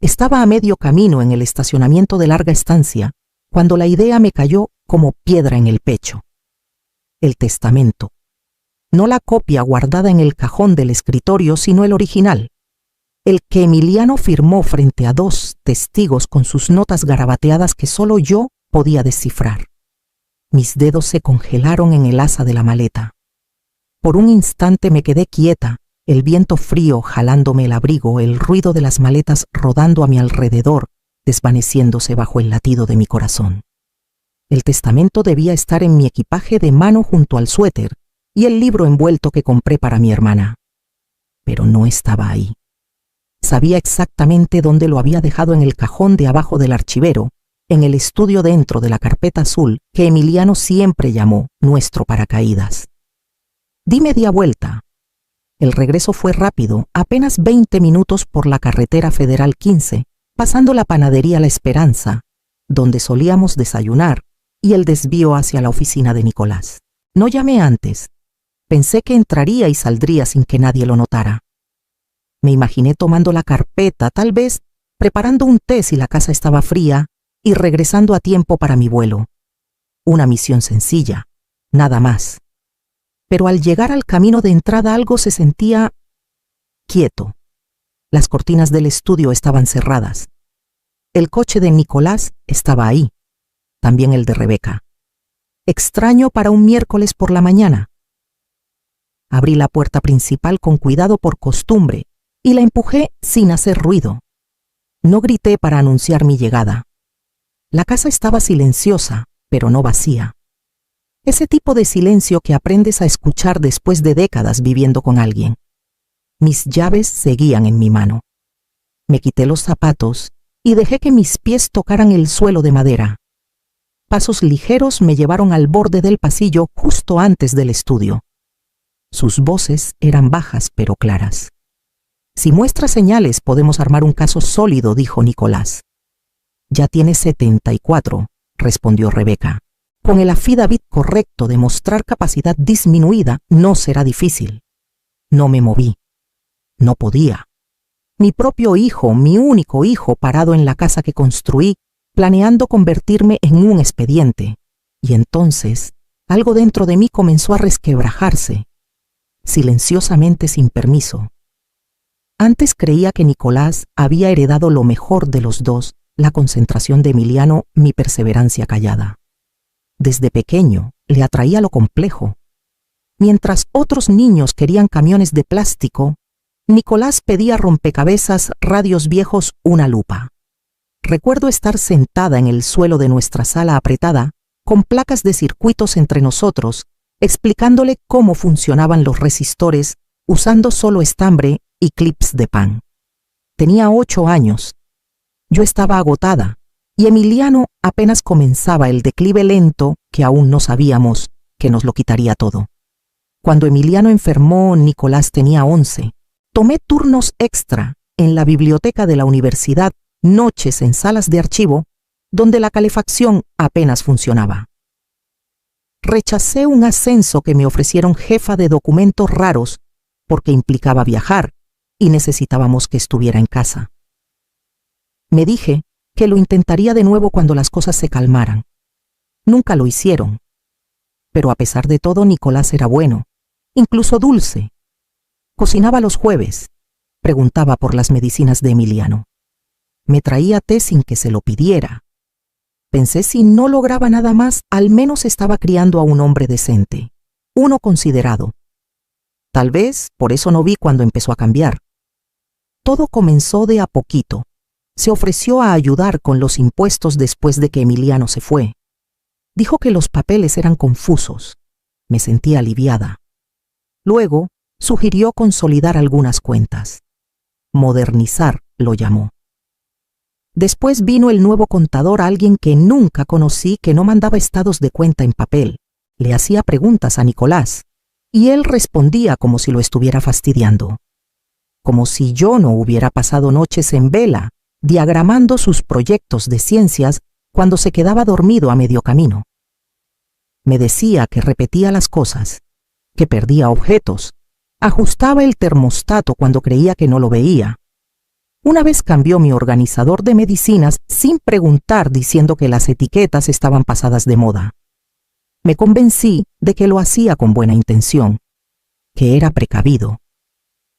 Estaba a medio camino en el estacionamiento de larga estancia cuando la idea me cayó como piedra en el pecho. El testamento. No la copia guardada en el cajón del escritorio, sino el original. El que Emiliano firmó frente a 2 testigos con sus notas garabateadas que solo yo podía descifrar. Mis dedos se congelaron en el asa de la maleta. Por un instante me quedé quieta, el viento frío jalándome el abrigo, el ruido de las maletas rodando a mi alrededor, desvaneciéndose bajo el latido de mi corazón. El testamento debía estar en mi equipaje de mano junto al suéter y el libro envuelto que compré para mi hermana. Pero no estaba ahí. Sabía exactamente dónde lo había dejado, en el cajón de abajo del archivero, en el estudio dentro de la carpeta azul que Emiliano siempre llamó nuestro paracaídas. Di media vuelta. El regreso fue rápido, apenas 20 minutos por la carretera Federal 15, pasando la panadería La Esperanza, donde solíamos desayunar, y el desvío hacia la oficina de Nicolás. No llamé antes. Pensé que entraría y saldría sin que nadie lo notara. Me imaginé tomando la carpeta, tal vez preparando un té si la casa estaba fría, y regresando a tiempo para mi vuelo. Una misión sencilla, nada más. Pero al llegar al camino de entrada algo se sentía quieto. Las cortinas del estudio estaban cerradas. El coche de Nicolás estaba ahí, también el de Rebeca. Extraño para un miércoles por la mañana. Abrí la puerta principal con cuidado por costumbre y la empujé sin hacer ruido. No grité para anunciar mi llegada. La casa estaba silenciosa, pero no vacía. Ese tipo de silencio que aprendes a escuchar después de décadas viviendo con alguien. Mis llaves seguían en mi mano. Me quité los zapatos y dejé que mis pies tocaran el suelo de madera. Pasos ligeros me llevaron al borde del pasillo justo antes del estudio. Sus voces eran bajas pero claras. Si muestra señales podemos armar un caso sólido, dijo Nicolás. Ya tiene 74, respondió Rebeca. Con el affidavit correcto de mostrar capacidad disminuida no será difícil. No me moví. No podía. Mi propio hijo, mi único hijo, parado en la casa que construí, planeando convertirme en un expediente. Y entonces, algo dentro de mí comenzó a resquebrajarse, silenciosamente, sin permiso. Antes creía que Nicolás había heredado lo mejor de los dos, la concentración de Emiliano, mi perseverancia callada. Desde pequeño le atraía lo complejo. Mientras otros niños querían camiones de plástico, Nicolás pedía rompecabezas, radios viejos, una lupa. Recuerdo estar sentada en el suelo de nuestra sala apretada, con placas de circuitos entre nosotros, explicándole cómo funcionaban los resistores, usando solo estambre y clips de pan. Tenía 8 años. Yo estaba agotada, y Emiliano apenas comenzaba el declive lento que aún no sabíamos que nos lo quitaría todo. Cuando Emiliano enfermó, Nicolás tenía 11. Tomé turnos extra en la biblioteca de la universidad, noches en salas de archivo, donde la calefacción apenas funcionaba. Rechacé un ascenso que me ofrecieron jefa de documentos raros porque implicaba viajar y necesitábamos que estuviera en casa. Me dije que lo intentaría de nuevo cuando las cosas se calmaran. Nunca lo hicieron. Pero a pesar de todo, Nicolás era bueno, incluso dulce. Cocinaba los jueves, preguntaba por las medicinas de Emiliano. Me traía té sin que se lo pidiera. Pensé, si no lograba nada más, al menos estaba criando a un hombre decente, uno considerado. Tal vez por eso no vi cuando empezó a cambiar. Todo comenzó de a poquito. Se ofreció a ayudar con los impuestos después de que Emiliano se fue. Dijo que los papeles eran confusos. Me sentí aliviada. Luego, sugirió consolidar algunas cuentas. Modernizar, lo llamó. Después vino el nuevo contador, alguien que nunca conocí, que no mandaba estados de cuenta en papel. Le hacía preguntas a Nicolás, y él respondía como si lo estuviera fastidiando. Como si yo no hubiera pasado noches en vela, diagramando sus proyectos de ciencias cuando se quedaba dormido a medio camino. Me decía que repetía las cosas, que perdía objetos, ajustaba el termostato cuando creía que no lo veía. Una vez cambió mi organizador de medicinas sin preguntar, diciendo que las etiquetas estaban pasadas de moda. Me convencí de que lo hacía con buena intención, que era precavido.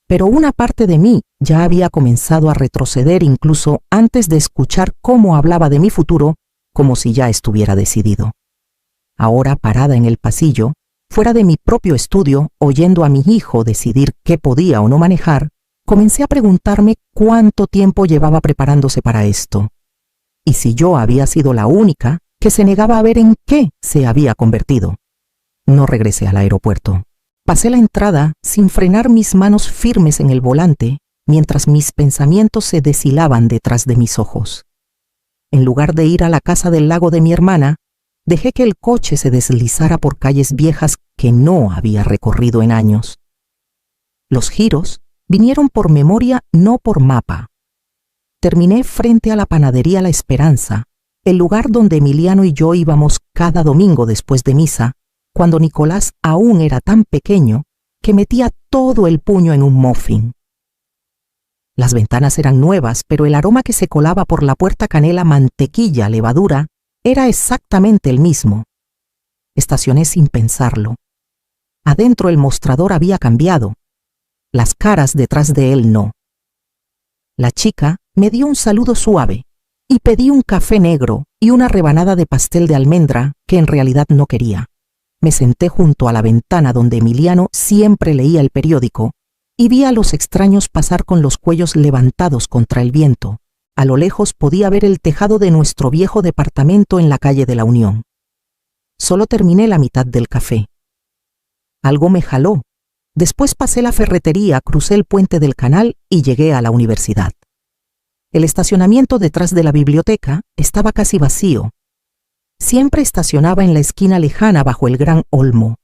Pero una parte de mí ya había comenzado a retroceder incluso antes de escuchar cómo hablaba de mi futuro, como si ya estuviera decidido. Ahora, parada en el pasillo, fuera de mi propio estudio, oyendo a mi hijo decidir qué podía o no manejar, comencé a preguntarme cuánto tiempo llevaba preparándose para esto, y si yo había sido la única que se negaba a ver en qué se había convertido. No regresé al aeropuerto. Pasé la entrada sin frenar mis manos firmes en el volante, mientras mis pensamientos se deshilaban detrás de mis ojos. En lugar de ir a la casa del lago de mi hermana, dejé que el coche se deslizara por calles viejas que no había recorrido en años. Los giros vinieron por memoria, no por mapa. Terminé frente a la panadería La Esperanza, el lugar donde Emiliano y yo íbamos cada domingo después de misa, cuando Nicolás aún era tan pequeño que metía todo el puño en un muffin. Las ventanas eran nuevas, pero el aroma que se colaba por la puerta canela, mantequilla, levadura, era exactamente el mismo. Estacioné sin pensarlo. Adentro el mostrador había cambiado. Las caras detrás de él no. La chica me dio un saludo suave y pedí un café negro y una rebanada de pastel de almendra que en realidad no quería. Me senté junto a la ventana donde Emiliano siempre leía el periódico y vi a los extraños pasar con los cuellos levantados contra el viento. A lo lejos podía ver el tejado de nuestro viejo departamento en la calle de la Unión. Solo terminé la mitad del café. Algo me jaló. Después pasé la ferretería, crucé el puente del canal y llegué a la universidad. El estacionamiento detrás de la biblioteca estaba casi vacío. Siempre estacionaba en la esquina lejana bajo el gran olmo.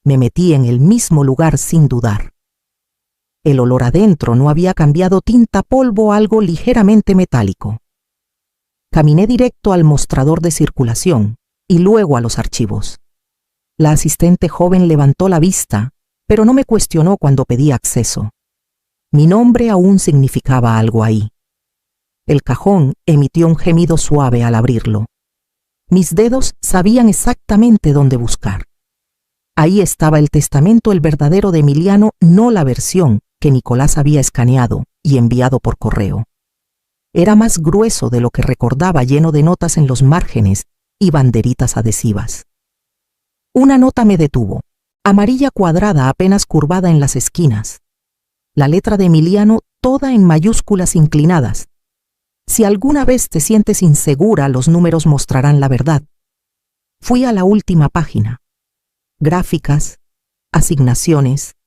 Me metí en el mismo lugar sin dudar. El olor adentro no había cambiado, tinta, polvo, algo ligeramente metálico. Caminé directo al mostrador de circulación y luego a los archivos. La asistente joven levantó la vista, pero no me cuestionó cuando pedí acceso. Mi nombre aún significaba algo ahí. El cajón emitió un gemido suave al abrirlo. Mis dedos sabían exactamente dónde buscar. Ahí estaba el testamento, el verdadero de Emiliano, no la versión que Nicolás había escaneado y enviado por correo. Era más grueso de lo que recordaba, lleno de notas en los márgenes y banderitas adhesivas. Una nota me detuvo, amarilla cuadrada apenas curvada en las esquinas. La letra de Emiliano toda en mayúsculas inclinadas. Si alguna vez te sientes insegura, los números mostrarán la verdad. Fui a la última página. Gráficas, asignaciones,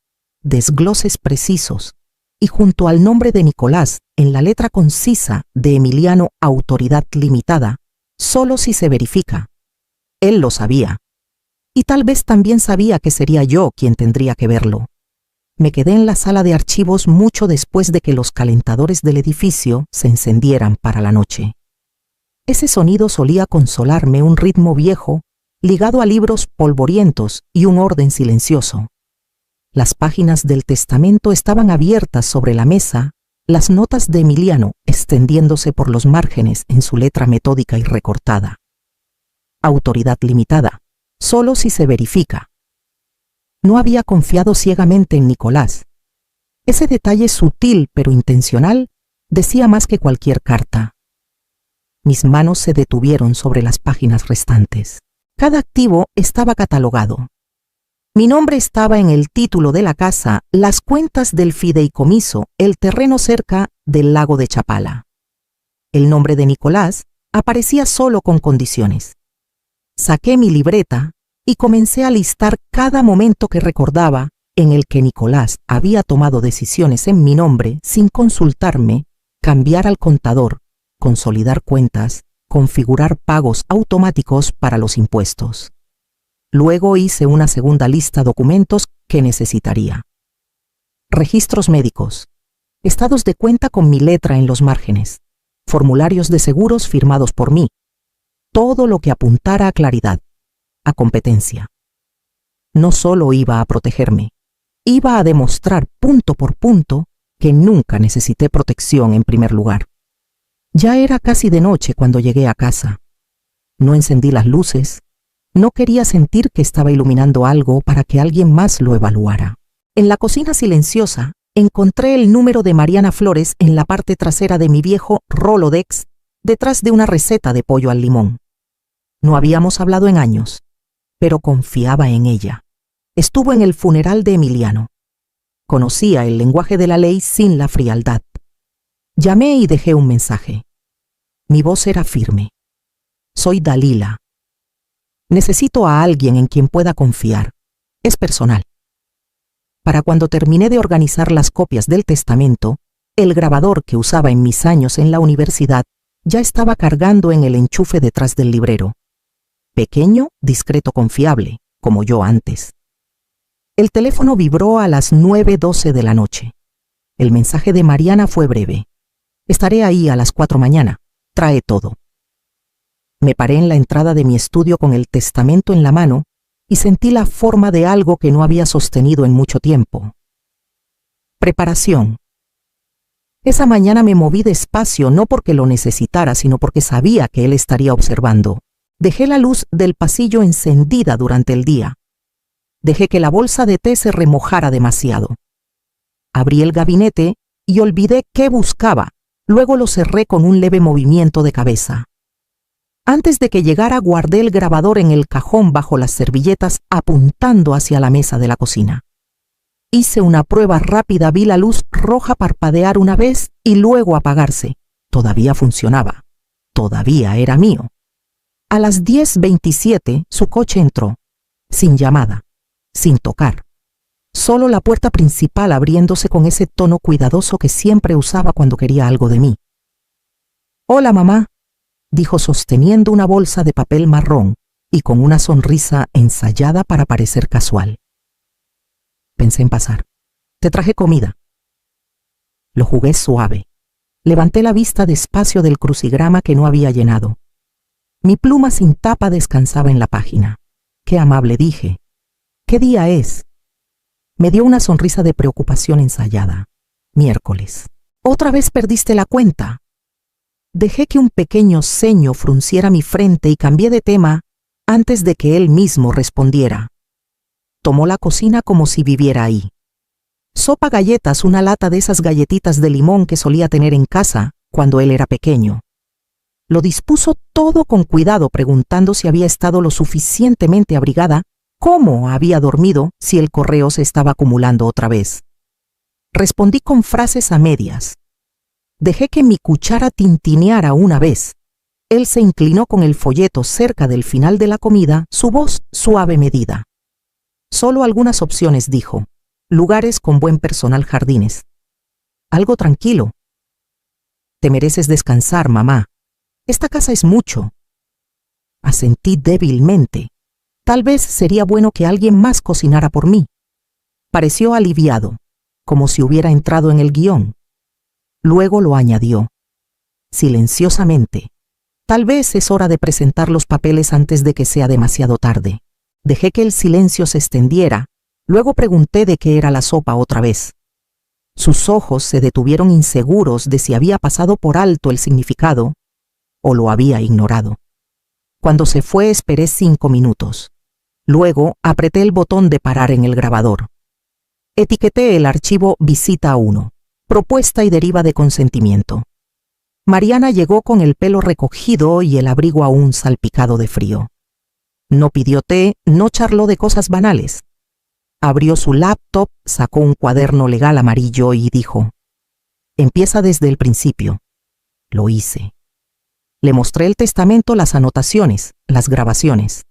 desgloses precisos, y junto al nombre de Nicolás, en la letra concisa de Emiliano, autoridad limitada, solo si se verifica. Él lo sabía. Y tal vez también sabía que sería yo quien tendría que verlo. Me quedé en la sala de archivos mucho después de que los calentadores del edificio se encendieran para la noche. Ese sonido solía consolarme, un ritmo viejo, ligado a libros polvorientos y un orden silencioso. Las páginas del testamento estaban abiertas sobre la mesa, las notas de Emiliano extendiéndose por los márgenes en su letra metódica y recortada. Autoridad limitada, solo si se verifica. No había confiado ciegamente en Nicolás. Ese detalle sutil pero intencional decía más que cualquier carta. Mis manos se detuvieron sobre las páginas restantes. Cada activo estaba catalogado. Mi nombre estaba en el título de la casa, las cuentas del fideicomiso, el terreno cerca del lago de Chapala. El nombre de Nicolás aparecía solo con condiciones. Saqué mi libreta y comencé a listar cada momento que recordaba en el que Nicolás había tomado decisiones en mi nombre sin consultarme, cambiar al contador, consolidar cuentas, configurar pagos automáticos para los impuestos. Luego hice una segunda lista de documentos que necesitaría. Registros médicos, estados de cuenta con mi letra en los márgenes, formularios de seguros firmados por mí, todo lo que apuntara a claridad, a competencia. No solo iba a protegerme, iba a demostrar punto por punto que nunca necesité protección en primer lugar. Ya era casi de noche cuando llegué a casa. No encendí las luces. No quería sentir que estaba iluminando algo para que alguien más lo evaluara. En la cocina silenciosa, encontré el número de Mariana Flores en la parte trasera de mi viejo Rolodex, detrás de una receta de pollo al limón. No habíamos hablado en años, pero confiaba en ella. Estuvo en el funeral de Emiliano. Conocía el lenguaje de la ley sin la frialdad. Llamé y dejé un mensaje. Mi voz era firme. Soy Dalila. Necesito a alguien en quien pueda confiar. Es personal. Para cuando terminé de organizar las copias del testamento, el grabador que usaba en mis años en la universidad ya estaba cargando en el enchufe detrás del librero. Pequeño, discreto, confiable, como yo antes. El teléfono vibró a las 9:12 de la noche. El mensaje de Mariana fue breve. Estaré ahí a las 4 mañana. Trae todo. Me paré en la entrada de mi estudio con el testamento en la mano y sentí la forma de algo que no había sostenido en mucho tiempo. Preparación. Esa mañana me moví despacio, no porque lo necesitara, sino porque sabía que él estaría observando. Dejé la luz del pasillo encendida durante el día. Dejé que la bolsa de té se remojara demasiado. Abrí el gabinete y olvidé qué buscaba. Luego lo cerré con un leve movimiento de cabeza. Antes de que llegara, guardé el grabador en el cajón bajo las servilletas, apuntando hacia la mesa de la cocina. Hice una prueba rápida, vi la luz roja parpadear una vez y luego apagarse. Todavía funcionaba. Todavía era mío. A las 10:27 su coche entró, sin llamada, sin tocar. Solo la puerta principal abriéndose con ese tono cuidadoso que siempre usaba cuando quería algo de mí. «Hola, mamá», dijo sosteniendo una bolsa de papel marrón y con una sonrisa ensayada para parecer casual. Pensé en pasar. «Te traje comida». Lo jugué suave. Levanté la vista despacio del crucigrama que no había llenado. Mi pluma sin tapa descansaba en la página. «Qué amable», dije. «¿Qué día es?» Me dio una sonrisa de preocupación ensayada. «Miércoles». «¿Otra vez perdiste la cuenta?» Dejé que un pequeño ceño frunciera mi frente y cambié de tema antes de que él mismo respondiera. Tomó la cocina como si viviera ahí. «Sopa galletas», una lata de esas galletitas de limón que solía tener en casa cuando él era pequeño. Lo dispuso todo con cuidado, preguntando si había estado lo suficientemente abrigada, cómo había dormido, si el correo se estaba acumulando otra vez. Respondí con frases a medias. Dejé que mi cuchara tintineara una vez. Él se inclinó con el folleto cerca del final de la comida, su voz suave medida. «Solo algunas opciones», dijo. «Lugares con buen personal, jardines. Algo tranquilo». «Te mereces descansar, mamá. Esta casa es mucho». Asentí débilmente. Tal vez sería bueno que alguien más cocinara por mí. Pareció aliviado, como si hubiera entrado en el guión. Luego lo añadió, silenciosamente. «Tal vez es hora de presentar los papeles antes de que sea demasiado tarde». Dejé que el silencio se extendiera, luego pregunté de qué era la sopa otra vez. Sus ojos se detuvieron inseguros de si había pasado por alto el significado o lo había ignorado. Cuando se fue esperé 5 minutos. Luego apreté el botón de parar en el grabador. Etiqueté el archivo Visita 1, propuesta y deriva de consentimiento. Mariana llegó con el pelo recogido y el abrigo aún salpicado de frío. No pidió té, no charló de cosas banales. Abrió su laptop, sacó un cuaderno legal amarillo y dijo: «Empieza desde el principio». Lo hice. Le mostré el testamento, las anotaciones, las grabaciones.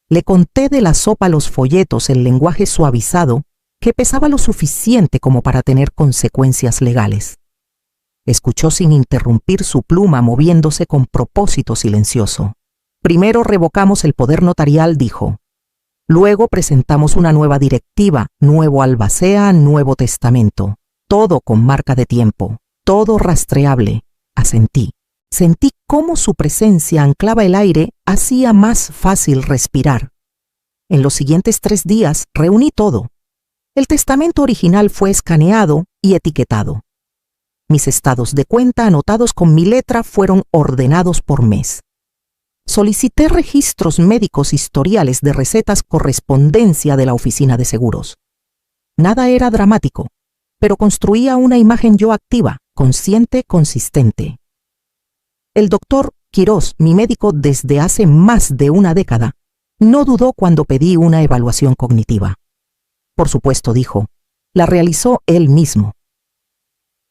Le conté de la sopa, los folletos, el lenguaje suavizado, que pesaba lo suficiente como para tener consecuencias legales. Escuchó sin interrumpir, su pluma moviéndose con propósito silencioso. «Primero revocamos el poder notarial», dijo. «Luego presentamos una nueva directiva, nuevo albacea, nuevo testamento. Todo con marca de tiempo, todo rastreable». Asentí. Sentí cómo su presencia anclaba el aire, hacía más fácil respirar. En los siguientes 3 días reuní todo. El testamento original fue escaneado, y etiquetado. Mis estados de cuenta anotados con mi letra fueron ordenados por mes. Solicité registros médicos, historiales de recetas, correspondencia de la oficina de seguros. Nada era dramático, pero construía una imagen yo activa, consciente, consistente. El doctor Quirós, mi médico desde hace más de una década, no dudó cuando pedí una evaluación cognitiva. Por supuesto, dijo, la realizó él mismo.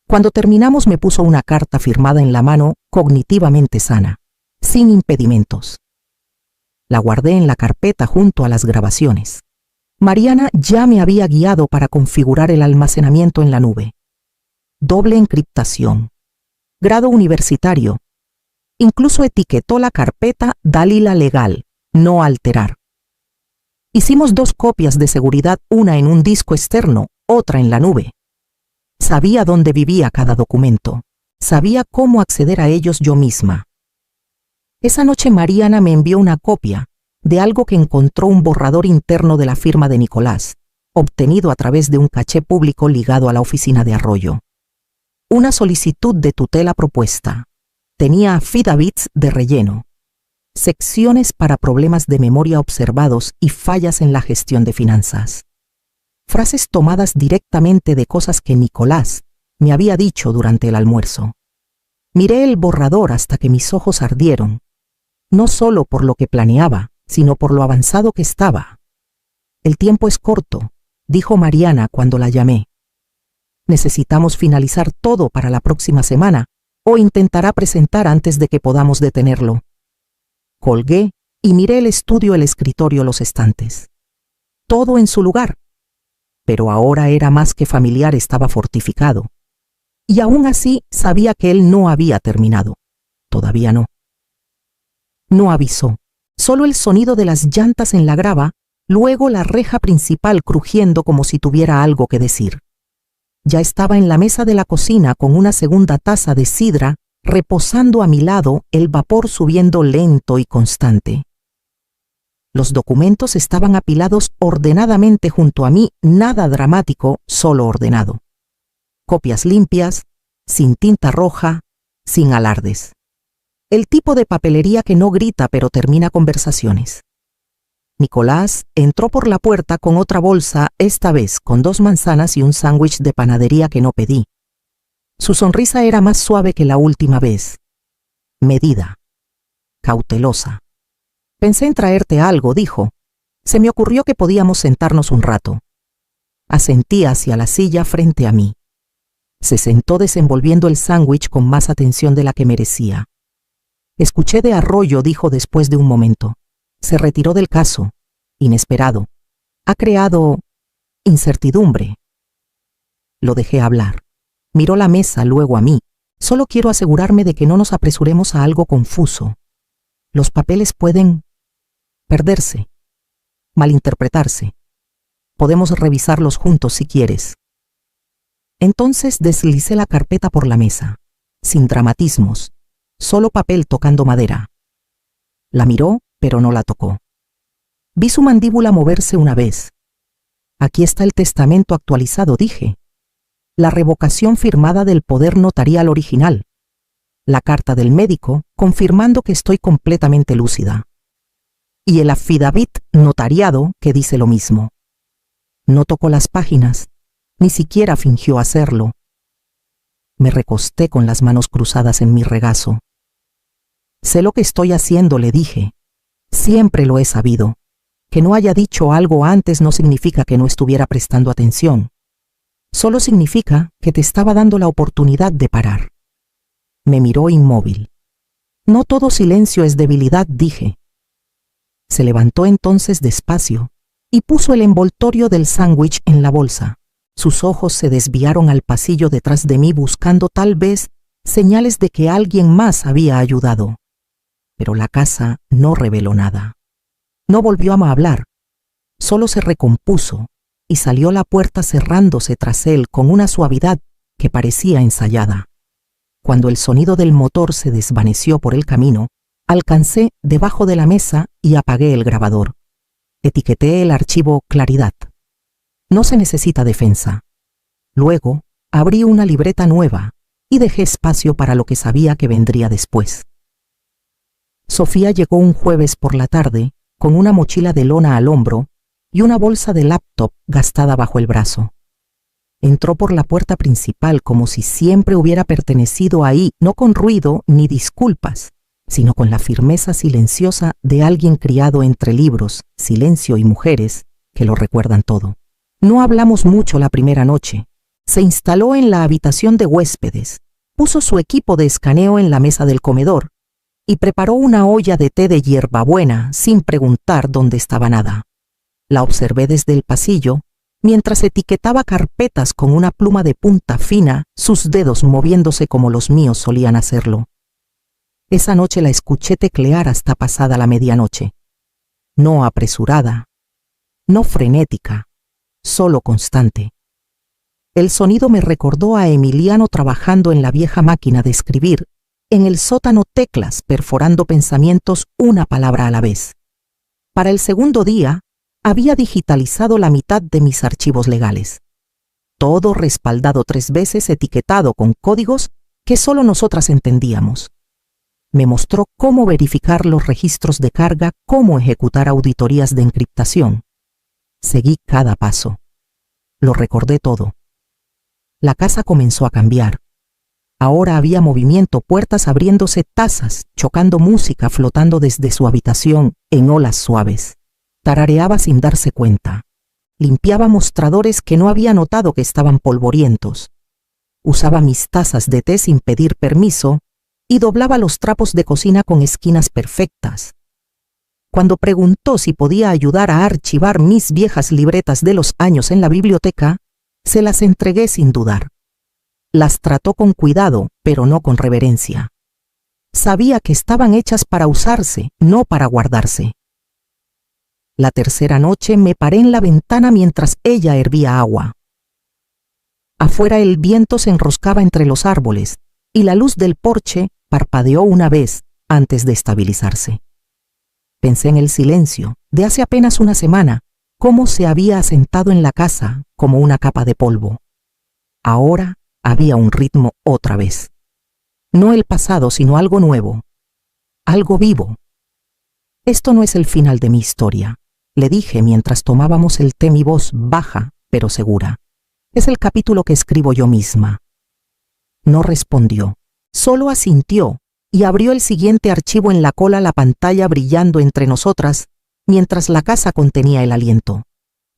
Cuando terminamos me puso una carta firmada en la mano, cognitivamente sana, sin impedimentos. La guardé en la carpeta junto a las grabaciones. Mariana ya me había guiado para configurar el almacenamiento en la nube. Doble encriptación. Grado universitario. Incluso etiquetó la carpeta Dalila Legal, no alterar. Hicimos 2 copias de seguridad, una en un disco externo, otra en la nube. Sabía dónde vivía cada documento. Sabía cómo acceder a ellos yo misma. Esa noche Mariana me envió una copia de algo que encontró un borrador interno de la firma de Nicolás, obtenido a través de un caché público ligado a la oficina de Arroyo. Una solicitud de tutela propuesta. Tenía affidavits de relleno, secciones para problemas de memoria observados y fallas en la gestión de finanzas. Frases tomadas directamente de cosas que Nicolás me había dicho durante el almuerzo. Miré el borrador hasta que mis ojos ardieron, no solo por lo que planeaba, sino por lo avanzado que estaba. El tiempo es corto, dijo Mariana cuando la llamé. Necesitamos finalizar todo para la próxima semana, o intentará presentar antes de que podamos detenerlo. Colgué y miré el estudio, el escritorio, los estantes. Todo en su lugar. Pero ahora era más que familiar, estaba fortificado. Y aún así sabía que él no había terminado. Todavía no. No avisó. Solo el sonido de las llantas en la grava, luego la reja principal crujiendo como si tuviera algo que decir. Ya estaba en la mesa de la cocina con una segunda taza de sidra, reposando a mi lado, el vapor subiendo lento y constante. Los documentos estaban apilados ordenadamente junto a mí, nada dramático, solo ordenado. Copias limpias, sin tinta roja, sin alardes. El tipo de papelería que no grita pero termina conversaciones. Nicolás entró por la puerta con otra bolsa, esta vez con 2 manzanas y un sándwich de panadería que no pedí. Su sonrisa era más suave que la última vez. Medida. Cautelosa. Pensé en traerte algo, dijo. Se me ocurrió que podíamos sentarnos un rato. Asentí hacia la silla frente a mí. Se sentó desenvolviendo el sándwich con más atención de la que merecía. Escuché de Arroyo, dijo después de un momento. Se retiró del caso, inesperado. Ha creado incertidumbre. Lo dejé hablar. Miró la mesa, luego a mí. Solo quiero asegurarme de que no nos apresuremos a algo confuso. Los papeles pueden perderse, malinterpretarse. Podemos revisarlos juntos si quieres. Entonces deslicé la carpeta por la mesa, sin dramatismos, solo papel tocando madera. La miró, pero no la tocó. Vi su mandíbula moverse una vez. Aquí está el testamento actualizado, dije. La revocación firmada del poder notarial original. La carta del médico confirmando que estoy completamente lúcida. Y el affidavit notariado que dice lo mismo. No tocó las páginas, ni siquiera fingió hacerlo. Me recosté con las manos cruzadas en mi regazo. Sé lo que estoy haciendo, le dije. Siempre lo he sabido. Que no haya dicho algo antes no significa que no estuviera prestando atención. Solo significa que te estaba dando la oportunidad de parar. Me miró inmóvil. No todo silencio es debilidad, dije. Se levantó entonces despacio y puso el envoltorio del sándwich en la bolsa. Sus ojos se desviaron al pasillo detrás de mí buscando tal vez señales de que alguien más había ayudado. Pero la casa no reveló nada. No volvió a hablar. Solo se recompuso y salió la puerta cerrándose tras él con una suavidad que parecía ensayada. Cuando el sonido del motor se desvaneció por el camino, alcancé debajo de la mesa y apagué el grabador. Etiqueté el archivo Claridad. No se necesita defensa. Luego, abrí una libreta nueva y dejé espacio para lo que sabía que vendría después. Sofía llegó un jueves por la tarde con una mochila de lona al hombro y una bolsa de laptop gastada bajo el brazo. Entró por la puerta principal como si siempre hubiera pertenecido ahí, no con ruido ni disculpas, sino con la firmeza silenciosa de alguien criado entre libros, silencio y mujeres que lo recuerdan todo. No hablamos mucho la primera noche. Se instaló en la habitación de huéspedes, puso su equipo de escaneo en la mesa del comedor y preparó una olla de té de hierbabuena sin preguntar dónde estaba nada. La observé desde el pasillo mientras etiquetaba carpetas con una pluma de punta fina, sus dedos moviéndose como los míos solían hacerlo. Esa noche la escuché teclear hasta pasada la medianoche. No apresurada, no frenética, solo constante. El sonido me recordó a Emiliano trabajando en la vieja máquina de escribir, en el sótano teclas perforando pensamientos una palabra a la vez. Para el segundo día, había digitalizado la mitad de mis archivos legales. Todo respaldado 3 veces, etiquetado con códigos que solo nosotras entendíamos. Me mostró cómo verificar los registros de carga, cómo ejecutar auditorías de encriptación. Seguí cada paso. Lo recordé todo. La casa comenzó a cambiar. Ahora había movimiento, puertas abriéndose, tazas, chocando música flotando desde su habitación en olas suaves. Tarareaba sin darse cuenta. Limpiaba mostradores que no había notado que estaban polvorientos. Usaba mis tazas de té sin pedir permiso y doblaba los trapos de cocina con esquinas perfectas. Cuando preguntó si podía ayudar a archivar mis viejas libretas de los años en la biblioteca, se las entregué sin dudar. Las trató con cuidado, pero no con reverencia. Sabía que estaban hechas para usarse, no para guardarse. La tercera noche me paré en la ventana mientras ella hervía agua. Afuera el viento se enroscaba entre los árboles y la luz del porche parpadeó una vez antes de estabilizarse. Pensé en el silencio de hace apenas una semana, cómo se había asentado en la casa como una capa de polvo. Ahora había un ritmo otra vez. No el pasado, sino algo nuevo, algo vivo. Esto no es el final de mi historia, le dije mientras tomábamos el té, mi voz baja pero segura. Es el capítulo que escribo yo misma. No respondió, solo asintió y abrió el siguiente archivo en la cola, la pantalla brillando entre nosotras mientras la casa contenía el aliento.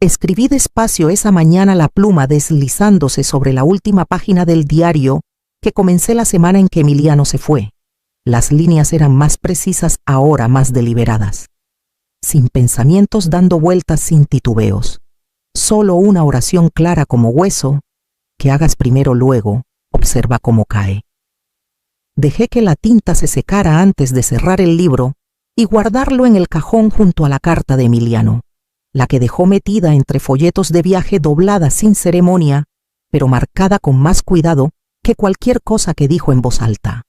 Escribí despacio esa mañana, la pluma deslizándose sobre la última página del diario que comencé la semana en que Emiliano se fue. Las líneas eran más precisas ahora, más deliberadas. Sin pensamientos dando vueltas, sin titubeos. Solo una oración clara como hueso, que hagas primero, luego, observa cómo cae. Dejé que la tinta se secara antes de cerrar el libro y guardarlo en el cajón junto a la carta de Emiliano, la que dejó metida entre folletos de viaje, doblada sin ceremonia, pero marcada con más cuidado que cualquier cosa que dijo en voz alta.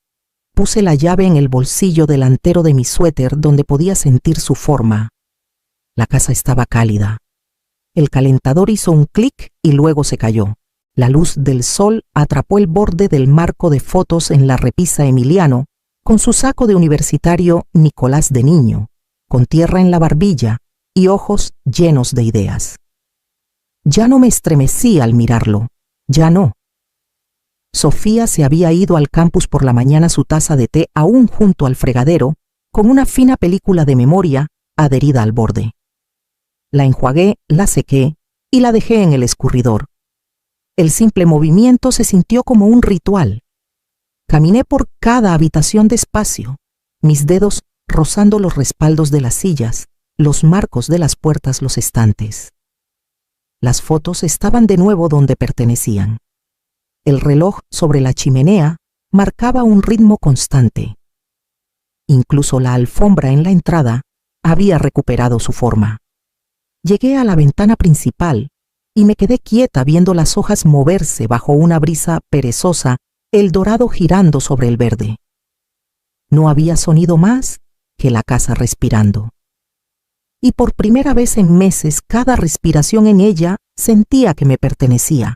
Puse la llave en el bolsillo delantero de mi suéter donde podía sentir su forma. La casa estaba cálida. El calentador hizo un clic y luego se cayó. La luz del sol atrapó el borde del marco de fotos en la repisa Emiliano, con su saco de universitario Nicolás de niño, con tierra en la barbilla y ojos llenos de ideas. Ya no me estremecí al mirarlo, ya no. Sofía se había ido al campus por la mañana, su taza de té aún junto al fregadero, con una fina película de memoria adherida al borde. La enjuagué, la sequé y la dejé en el escurridor. El simple movimiento se sintió como un ritual. Caminé por cada habitación despacio, mis dedos rozando los respaldos de las sillas, los marcos de las puertas, los estantes. Las fotos estaban de nuevo donde pertenecían. El reloj sobre la chimenea marcaba un ritmo constante. Incluso la alfombra en la entrada había recuperado su forma. Llegué a la ventana principal y me quedé quieta viendo las hojas moverse bajo una brisa perezosa, el dorado girando sobre el verde. No había sonido más que la casa respirando. Y por primera vez en meses, cada respiración en ella sentía que me pertenecía.